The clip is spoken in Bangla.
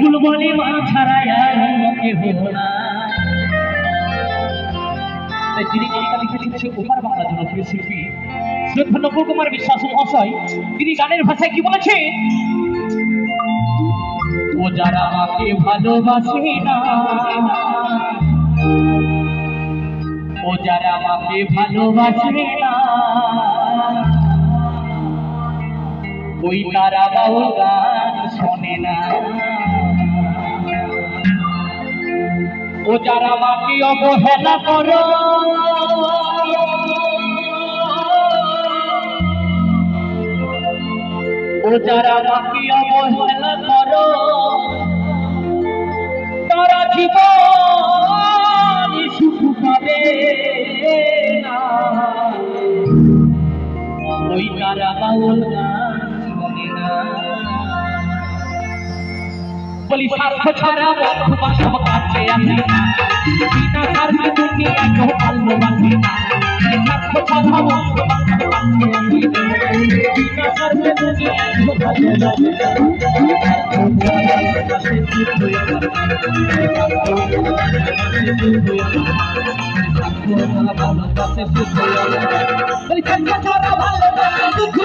नकुल बोले मा छाड़ा যিনি কবিতা লিখেছেন ওপার বাংলার জনপ্রিয় শিল্পী শ্রদ্ধেয় নকুল কুমার বিশ্বাস মহাশয়। তিনি গানের ভাষায় কি বলেছেন? ও যারা আমাকে ভালোবাসে না, ও যারা আমাকে ভালোবাসে না, ওই তারা বাউল গান শোনে না। ও যারা আমাকে অবহেলা করো, ও যারা আমাকে অবহেলা করো, তারা জীবন সুখ পাবে না। ওই তারা বাউল গান শোনে না। বলি স্বার্থ ছাড়া বন্ধু বাসব কাছে আসে না, বিনা স্বার্থে দুনিয়া কেউ ভালোবাসে না। স্বার্থ ছাড়া বন্ধু বাসব কাছে আসে না, বিনা স্বার্থে দুনিয়া কেউ ভালোবাসে না। বলি স্বার্থ ছাড়া ভালোবাসে দুঃখ